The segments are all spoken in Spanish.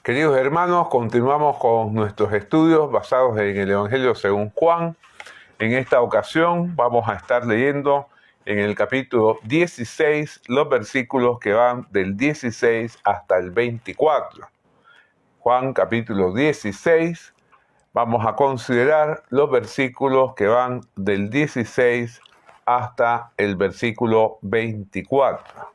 Queridos hermanos, continuamos con nuestros estudios basados en el Evangelio según Juan. En esta ocasión vamos a estar leyendo en el capítulo 16 los versículos que van del 16 hasta el 24. Juan capítulo 16, vamos a considerar los versículos que van del 16 hasta el versículo 24.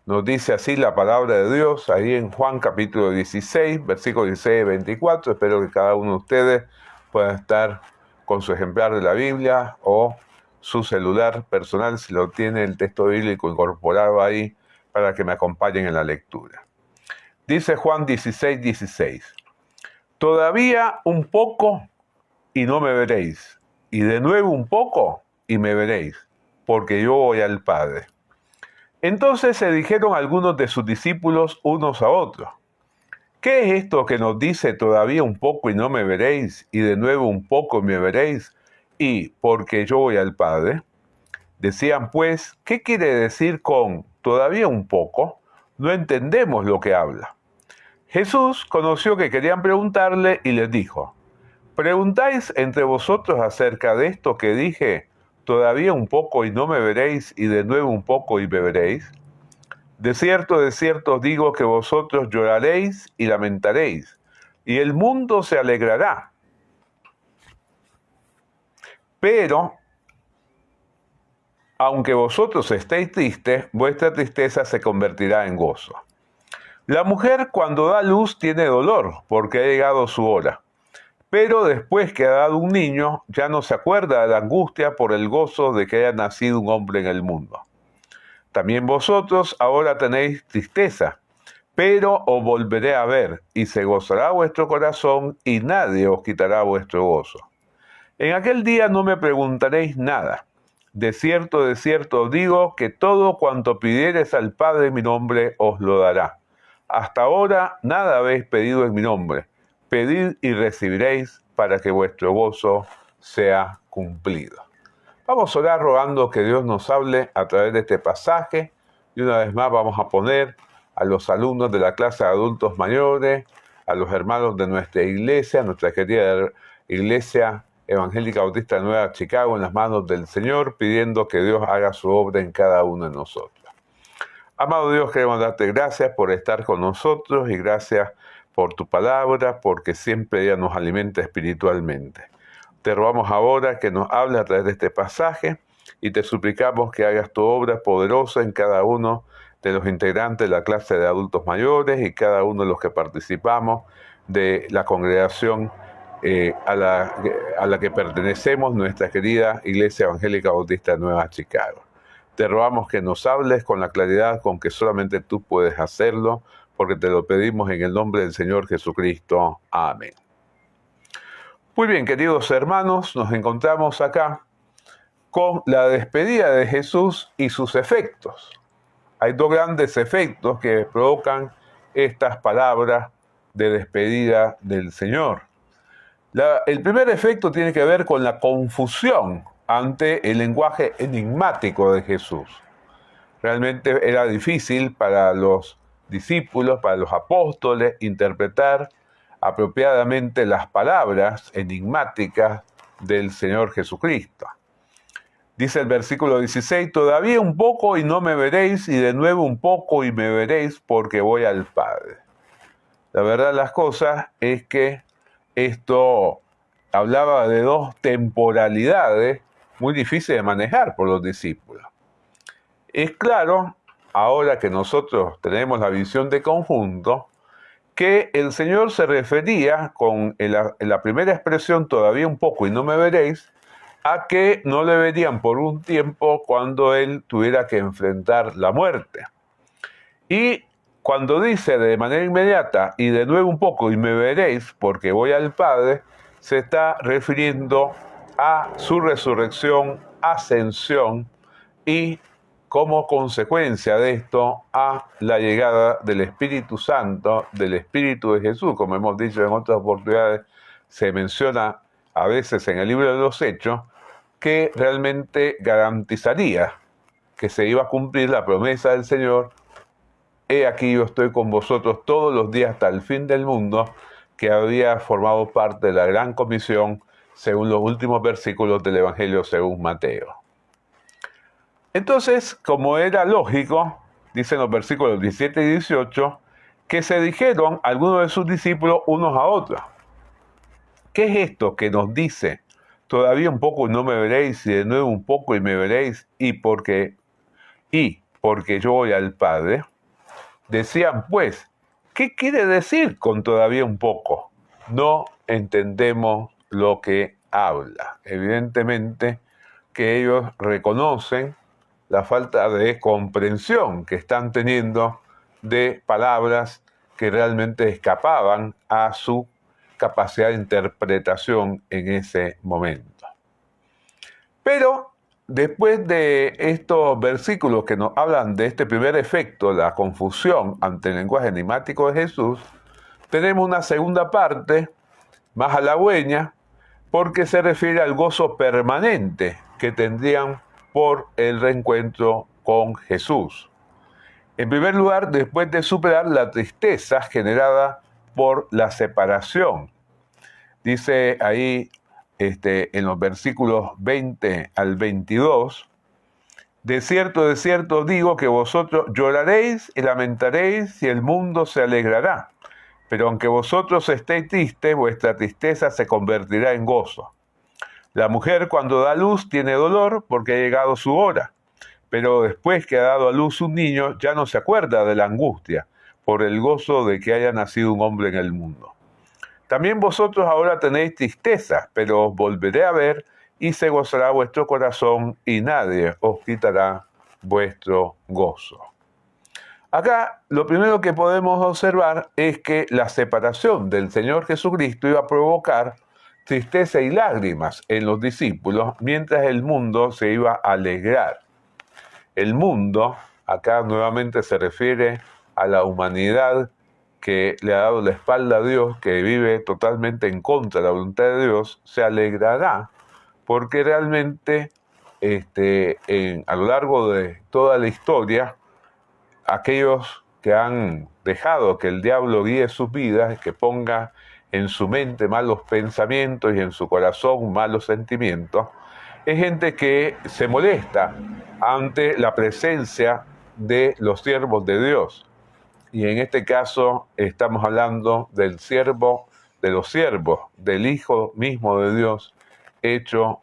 Nos dice así la palabra de Dios ahí en Juan capítulo 16, versículos 16 y 24. Espero que cada uno de ustedes pueda estar con su ejemplar de la Biblia o su celular personal, si lo tiene el texto bíblico incorporado ahí, para que me acompañen en la lectura. Dice Juan 16, 16. Todavía un poco y no me veréis, y de nuevo un poco y me veréis, porque yo voy al Padre. Entonces se dijeron algunos de sus discípulos unos a otros: ¿qué es esto que nos dice todavía un poco y no me veréis, y de nuevo un poco y me veréis, y porque yo voy al Padre? Decían pues: ¿qué quiere decir con todavía un poco? No entendemos lo que habla. Jesús conoció que querían preguntarle y les dijo: ¿preguntáis entre vosotros acerca de esto que dije, todavía un poco y no me veréis, y de nuevo un poco y me veréis? De cierto os digo que vosotros lloraréis y lamentaréis, y el mundo se alegrará. Pero, aunque vosotros estéis tristes, vuestra tristeza se convertirá en gozo. La mujer cuando da luz tiene dolor, porque ha llegado su hora. Pero después que ha dado un niño, ya no se acuerda de la angustia por el gozo de que haya nacido un hombre en el mundo. También vosotros ahora tenéis tristeza, pero os volveré a ver, y se gozará vuestro corazón, y nadie os quitará vuestro gozo. En aquel día no me preguntaréis nada. De cierto os digo que todo cuanto pidiereis al Padre en mi nombre os lo dará. Hasta ahora nada habéis pedido en mi nombre. Pedid y recibiréis, para que vuestro gozo sea cumplido. Vamos a orar rogando que Dios nos hable a través de este pasaje. Y una vez más vamos a poner a los alumnos de la clase de adultos mayores, a los hermanos de nuestra iglesia, nuestra querida Iglesia Evangélica Bautista Nueva Chicago, en las manos del Señor, pidiendo que Dios haga su obra en cada uno de nosotros. Amado Dios, queremos darte gracias por estar con nosotros y gracias por tu palabra, porque siempre ella nos alimenta espiritualmente. Te rogamos ahora que nos hables a través de este pasaje y te suplicamos que hagas tu obra poderosa en cada uno de los integrantes de la clase de adultos mayores y cada uno de los que participamos de la congregación a la que pertenecemos, nuestra querida Iglesia Evangélica Bautista Nueva Chicago. Te rogamos que nos hables con la claridad con que solamente tú puedes hacerlo, porque te lo pedimos en el nombre del Señor Jesucristo. Amén. Muy bien, queridos hermanos, nos encontramos acá con la despedida de Jesús y sus efectos. Hay dos grandes efectos que provocan estas palabras de despedida del Señor. El primer efecto tiene que ver con la confusión ante el lenguaje enigmático de Jesús. Realmente era difícil para los discípulos, para los apóstoles, interpretar apropiadamente las palabras enigmáticas del Señor Jesucristo. Dice el versículo 16, todavía un poco y no me veréis, y de nuevo un poco y me veréis, porque voy al Padre. La verdad de las cosas es que esto hablaba de dos temporalidades muy difíciles de manejar por los discípulos. Es claro, ahora que nosotros tenemos la visión de conjunto, que el Señor se refería con la primera expresión, todavía un poco y no me veréis, a que no le verían por un tiempo cuando Él tuviera que enfrentar la muerte. Y cuando dice de manera inmediata, y de nuevo un poco y me veréis, porque voy al Padre, se está refiriendo a su resurrección, ascensión y como consecuencia de esto a la llegada del Espíritu Santo, del Espíritu de Jesús. Como hemos dicho en otras oportunidades, se menciona a veces en el libro de los Hechos que realmente garantizaría que se iba a cumplir la promesa del Señor he aquí yo estoy con vosotros todos los días hasta el fin del mundo, que había formado parte de la gran comisión según los últimos versículos del Evangelio según Mateo. Entonces, como era lógico, dicen los versículos 17 y 18, que se dijeron algunos de sus discípulos unos a otros: ¿qué es esto que nos dice? Todavía un poco y no me veréis, y de nuevo un poco y me veréis, y porque yo voy al Padre. Decían pues, ¿qué quiere decir con todavía un poco? No entendemos lo que habla. Evidentemente que ellos reconocen la falta de comprensión que están teniendo de palabras que realmente escapaban a su capacidad de interpretación en ese momento. Pero después de estos versículos que nos hablan de este primer efecto, la confusión ante el lenguaje enigmático de Jesús, tenemos una segunda parte más halagüeña, porque se refiere al gozo permanente que tendrían por el reencuentro con Jesús. En primer lugar, después de superar la tristeza generada por la separación. Dice ahí en los versículos 20 al 22, de cierto digo que vosotros lloraréis y lamentaréis y el mundo se alegrará. Pero aunque vosotros estéis tristes, vuestra tristeza se convertirá en gozo. La mujer cuando da luz tiene dolor porque ha llegado su hora, pero después que ha dado a luz un niño ya no se acuerda de la angustia por el gozo de que haya nacido un hombre en el mundo. También vosotros ahora tenéis tristeza, pero os volveré a ver y se gozará vuestro corazón y nadie os quitará vuestro gozo. Acá lo primero que podemos observar es que la separación del Señor Jesucristo iba a provocar tristeza y lágrimas en los discípulos, mientras el mundo se iba a alegrar. El mundo, acá nuevamente se refiere a la humanidad que le ha dado la espalda a Dios, que vive totalmente en contra de la voluntad de Dios, se alegrará porque realmente a lo largo de toda la historia, aquellos que han dejado que el diablo guíe sus vidas, que ponga en su mente malos pensamientos y en su corazón malos sentimientos, es gente que se molesta ante la presencia de los siervos de Dios. Y en este caso estamos hablando del siervo de los siervos, del Hijo mismo de Dios, hecho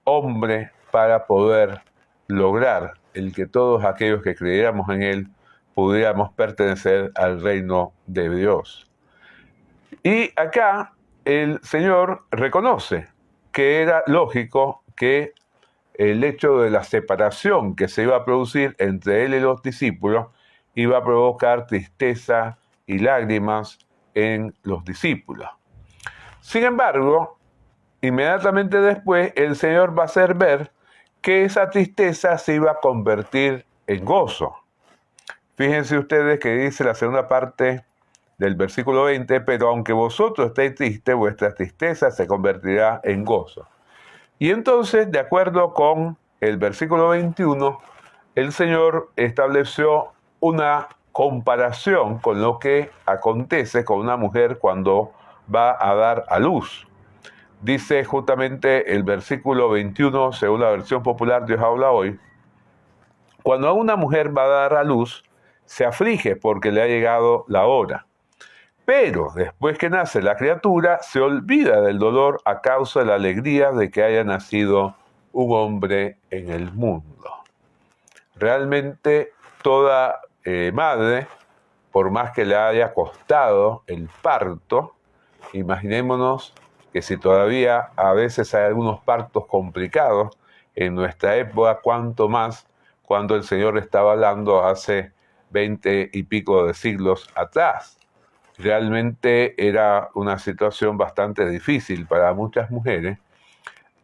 hombre para poder lograr el que todos aquellos que creyéramos en Él pudiéramos pertenecer al reino de Dios. Y acá el Señor reconoce que era lógico que el hecho de la separación que se iba a producir entre Él y los discípulos iba a provocar tristeza y lágrimas en los discípulos. Sin embargo, inmediatamente después el Señor va a hacer ver que esa tristeza se iba a convertir en gozo. Fíjense ustedes que dice la segunda parte del versículo 20, pero aunque vosotros estéis tristes, vuestra tristeza se convertirá en gozo. Y entonces, de acuerdo con el versículo 21, el Señor estableció una comparación con lo que acontece con una mujer cuando va a dar a luz. Dice justamente el versículo 21, según la versión popular Dios habla hoy: cuando una mujer va a dar a luz, se aflige porque le ha llegado la hora. Pero después que nace la criatura, se olvida del dolor a causa de la alegría de que haya nacido un hombre en el mundo. Realmente toda madre, por más que le haya costado el parto, imaginémonos que si todavía a veces hay algunos partos complicados en nuestra época, cuanto más cuando el Señor estaba hablando hace 20 y pico de siglos atrás. Realmente era una situación bastante difícil para muchas mujeres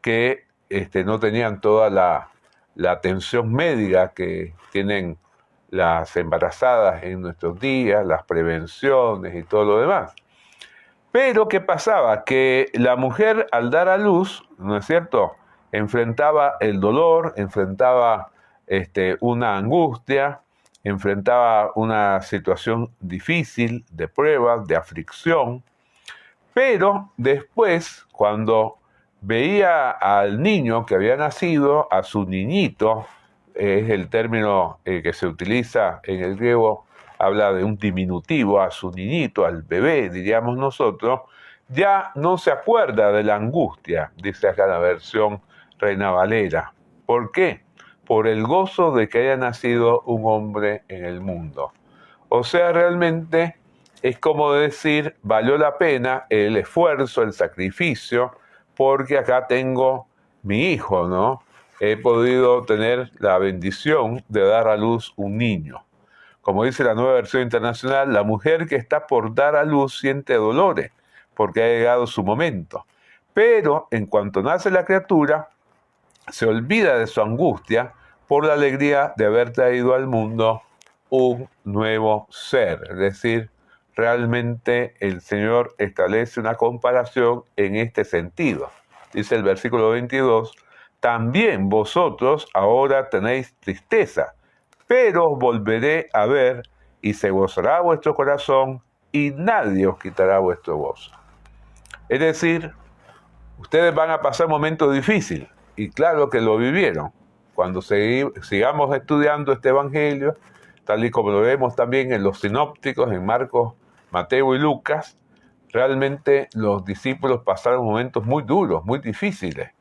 que no tenían toda la atención médica que tienen las embarazadas en nuestros días, las prevenciones y todo lo demás. Pero ¿qué pasaba? Que la mujer al dar a luz, ¿no es cierto?, enfrentaba el dolor, enfrentaba una angustia, enfrentaba una situación difícil, de prueba, de aflicción, pero después, cuando veía al niño que había nacido, a su niñito, es el término que se utiliza en el griego, habla de un diminutivo, a su niñito, al bebé, diríamos nosotros, ya no se acuerda de la angustia, dice acá la versión Reina Valera. ¿Por qué? Por el gozo de que haya nacido un hombre en el mundo. O sea, realmente es como decir, valió la pena el esfuerzo, el sacrificio, porque acá tengo mi hijo, ¿no? He podido tener la bendición de dar a luz un niño. Como dice la Nueva Versión Internacional, la mujer que está por dar a luz siente dolores, porque ha llegado su momento. Pero en cuanto nace la criatura, se olvida de su angustia por la alegría de haber traído al mundo un nuevo ser. Es decir, realmente el Señor establece una comparación en este sentido. Dice el versículo 22, también vosotros ahora tenéis tristeza, pero os volveré a ver y se gozará vuestro corazón y nadie os quitará vuestro gozo. Es decir, ustedes van a pasar momentos difíciles y claro que lo vivieron. Cuando sigamos estudiando este evangelio, tal y como lo vemos también en los sinópticos, en Marcos, Mateo y Lucas, realmente los discípulos pasaron momentos muy duros, muy difíciles.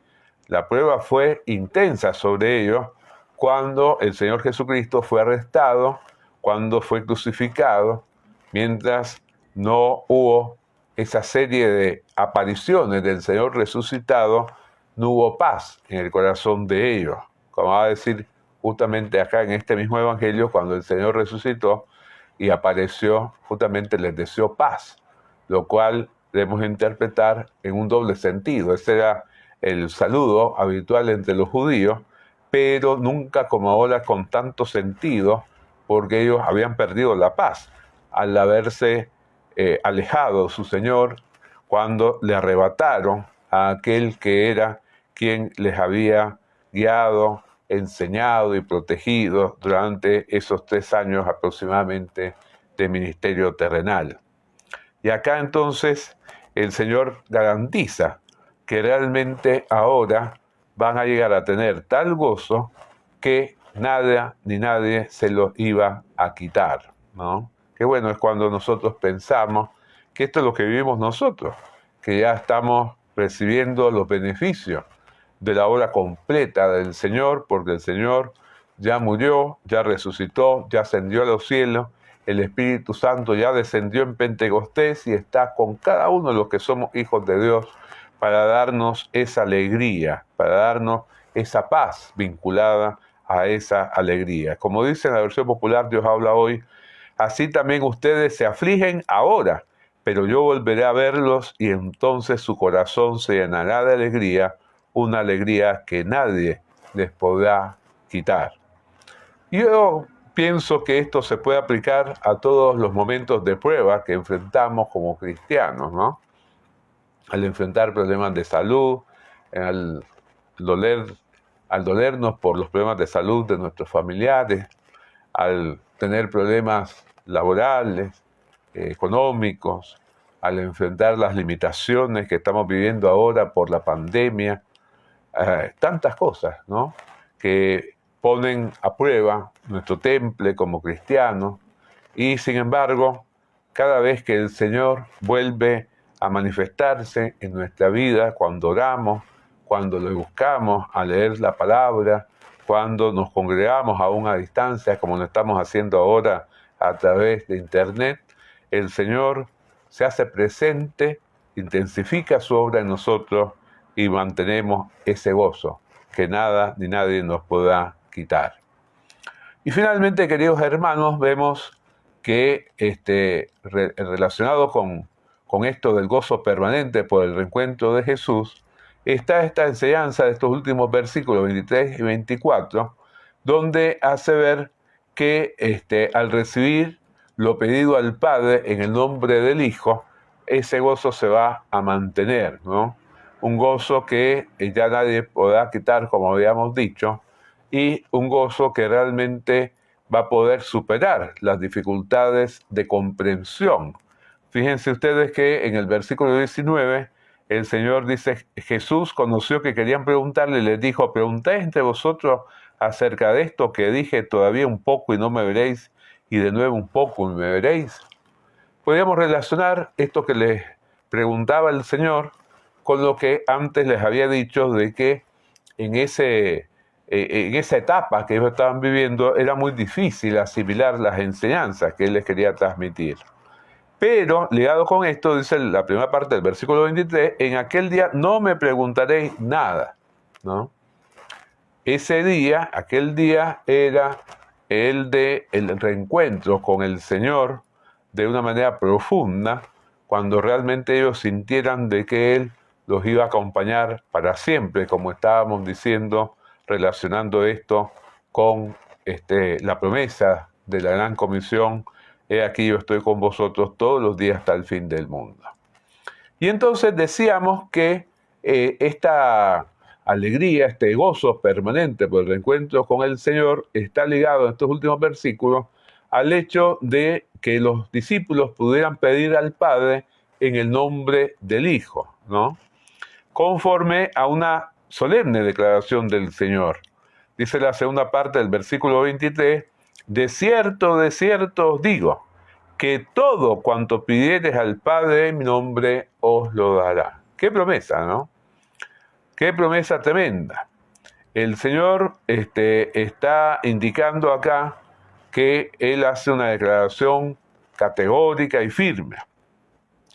La prueba fue intensa sobre ellos cuando el Señor Jesucristo fue arrestado, cuando fue crucificado, mientras no hubo esa serie de apariciones del Señor resucitado, no hubo paz en el corazón de ellos. Como va a decir justamente acá en este mismo evangelio, cuando el Señor resucitó y apareció, justamente les deseó paz, lo cual debemos interpretar en un doble sentido. Ese era el saludo habitual entre los judíos, pero nunca como ahora con tanto sentido, porque ellos habían perdido la paz al haberse alejado su Señor cuando le arrebataron a aquel que era quien les había guiado, enseñado y protegido durante esos 3 años aproximadamente de ministerio terrenal. Y acá entonces el Señor garantiza que realmente ahora van a llegar a tener tal gozo que nada ni nadie se los iba a quitar, ¿no? Qué bueno es cuando nosotros pensamos que esto es lo que vivimos nosotros, que ya estamos recibiendo los beneficios de la obra completa del Señor, porque el Señor ya murió, ya resucitó, ya ascendió a los cielos, el Espíritu Santo ya descendió en Pentecostés y está con cada uno de los que somos hijos de Dios para darnos esa alegría, para darnos esa paz vinculada a esa alegría. Como dice en la versión popular, Dios habla hoy, así también ustedes se afligen ahora, pero yo volveré a verlos y entonces su corazón se llenará de alegría, una alegría que nadie les podrá quitar. Yo pienso que esto se puede aplicar a todos los momentos de prueba que enfrentamos como cristianos, ¿no? Al enfrentar problemas de salud, al dolernos por los problemas de salud de nuestros familiares, al tener problemas laborales, económicos, al enfrentar las limitaciones que estamos viviendo ahora por la pandemia, tantas cosas, ¿no? Que ponen a prueba nuestro temple como cristianos y sin embargo, cada vez que el Señor vuelve a manifestarse en nuestra vida, cuando oramos, cuando le buscamos a leer la palabra, cuando nos congregamos aún a distancia, como lo estamos haciendo ahora a través de internet, el Señor se hace presente, intensifica su obra en nosotros y mantenemos ese gozo que nada ni nadie nos podrá quitar. Y finalmente, queridos hermanos, vemos que relacionado con esto del gozo permanente por el reencuentro de Jesús, está esta enseñanza de estos últimos versículos 23 y 24, donde hace ver que al recibir lo pedido al Padre en el nombre del Hijo, ese gozo se va a mantener, ¿no? Un gozo que ya nadie podrá quitar, como habíamos dicho, y un gozo que realmente va a poder superar las dificultades de comprensión. Fíjense ustedes que en el versículo 19, el Señor dice, Jesús conoció que querían preguntarle y les dijo, preguntáis entre vosotros acerca de esto que dije, todavía un poco y no me veréis, y de nuevo un poco y me veréis. Podríamos relacionar esto que les preguntaba el Señor con lo que antes les había dicho de que en esa etapa que ellos estaban viviendo era muy difícil asimilar las enseñanzas que Él les quería transmitir. Pero, ligado con esto, dice la primera parte del versículo 23, en aquel día no me preguntaréis nada, ¿no? Ese día, aquel día era el reencuentro con el Señor de una manera profunda, cuando realmente ellos sintieran de que Él los iba a acompañar para siempre, como estábamos diciendo, relacionando esto con la promesa de la gran comisión, he aquí yo estoy con vosotros todos los días hasta el fin del mundo. Y entonces decíamos que esta alegría, este gozo permanente por el reencuentro con el Señor está ligado en estos últimos versículos al hecho de que los discípulos pudieran pedir al Padre en el nombre del Hijo, ¿no? Conforme a una solemne declaración del Señor. Dice la segunda parte del versículo 23, de cierto os digo, que todo cuanto pidiereis al Padre en mi nombre os lo dará. Qué promesa, ¿no? Qué promesa tremenda. El Señor está indicando acá que Él hace una declaración categórica y firme.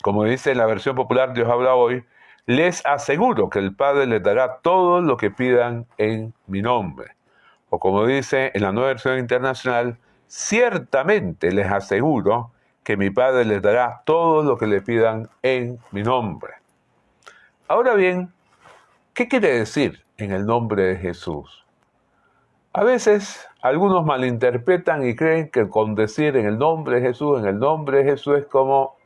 Como dice en la versión popular Dios habla hoy, les aseguro que el Padre les dará todo lo que pidan en mi nombre. O como dice en la nueva versión internacional, ciertamente les aseguro que mi Padre les dará todo lo que le pidan en mi nombre. Ahora bien, ¿qué quiere decir en el nombre de Jesús? A veces algunos malinterpretan y creen que con decir en el nombre de Jesús es como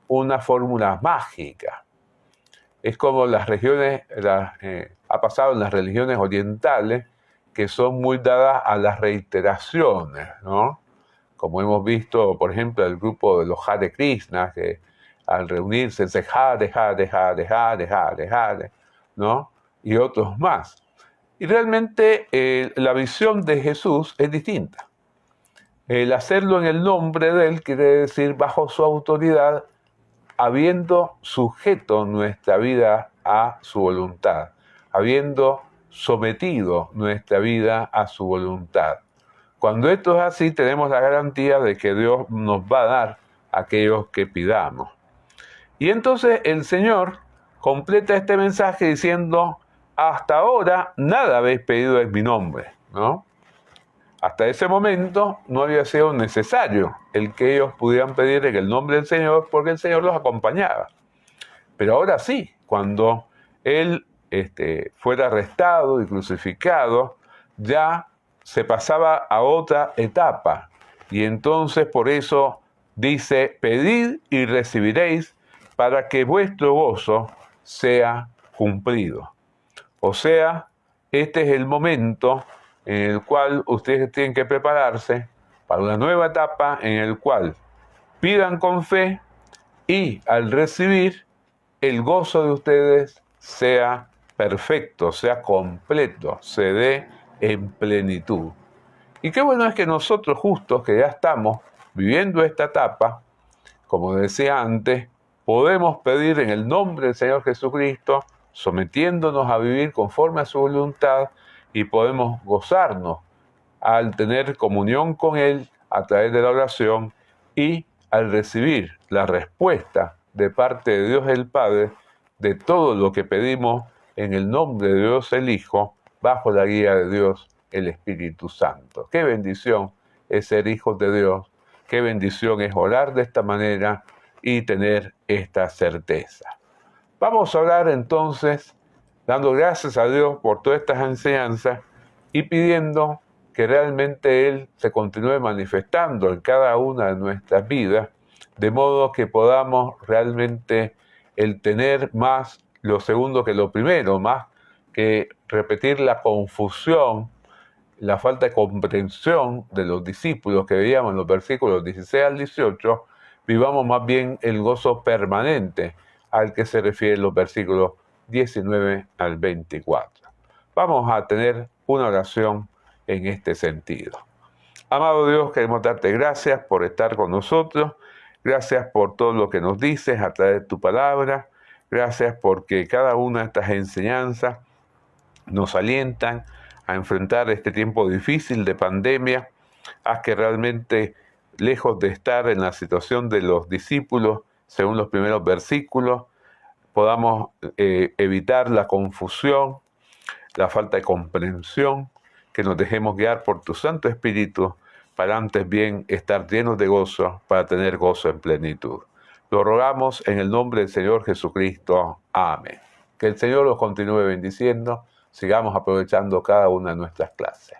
una fórmula mágica. Es como ha pasado en las religiones orientales, que son muy dadas a las reiteraciones, ¿no? Como hemos visto, por ejemplo, el grupo de los Hare Krishna, que al reunirse se Hare, Hare, Hare, Hare, Hare, Hare, ¿no? Y otros más. Y realmente la visión de Jesús es distinta. El hacerlo en el nombre de Él quiere decir bajo su autoridad, habiendo sujeto nuestra vida a su voluntad, habiendo sometido nuestra vida a su voluntad. Cuando esto es así, tenemos la garantía de que Dios nos va a dar aquellos que pidamos. Y entonces el Señor completa este mensaje diciendo, hasta ahora nada habéis pedido en mi nombre, ¿no? Hasta ese momento no había sido necesario el que ellos pudieran pedir en el nombre del Señor porque el Señor los acompañaba. Pero ahora sí, cuando Él fuera arrestado y crucificado, ya se pasaba a otra etapa. Y entonces por eso dice, pedid y recibiréis para que vuestro gozo sea cumplido. O sea, este es el momento en el cual ustedes tienen que prepararse para una nueva etapa en el cual pidan con fe y al recibir el gozo de ustedes sea perfecto, sea completo, se dé en plenitud. Y qué bueno es que nosotros justos que ya estamos viviendo esta etapa, como decía antes, podemos pedir en el nombre del Señor Jesucristo, sometiéndonos a vivir conforme a su voluntad, y podemos gozarnos al tener comunión con Él a través de la oración y al recibir la respuesta de parte de Dios el Padre de todo lo que pedimos en el nombre de Dios el Hijo, bajo la guía de Dios el Espíritu Santo. Qué bendición es ser hijos de Dios, qué bendición es orar de esta manera y tener esta certeza. Vamos a orar entonces, dando gracias a Dios por todas estas enseñanzas y pidiendo que realmente Él se continúe manifestando en cada una de nuestras vidas, de modo que podamos realmente el tener más lo segundo que lo primero, más que repetir la confusión la falta de comprensión de los discípulos que veíamos en los versículos 16 al 18, vivamos más bien el gozo permanente al que se refieren los versículos 19 al 24. Vamos a tener una oración en este sentido. Amado Dios, queremos darte gracias por estar con nosotros. Gracias por todo lo que nos dices a través de tu palabra. Gracias porque cada una de estas enseñanzas nos alientan a enfrentar este tiempo difícil de pandemia. Haz que realmente, lejos de estar en la situación de los discípulos, según los primeros versículos, podamos evitar la confusión, la falta de comprensión, que nos dejemos guiar por tu Santo Espíritu para antes bien estar llenos de gozo, para tener gozo en plenitud. Lo rogamos en el nombre del Señor Jesucristo. Amén. Que el Señor los continúe bendiciendo. Sigamos aprovechando cada una de nuestras clases.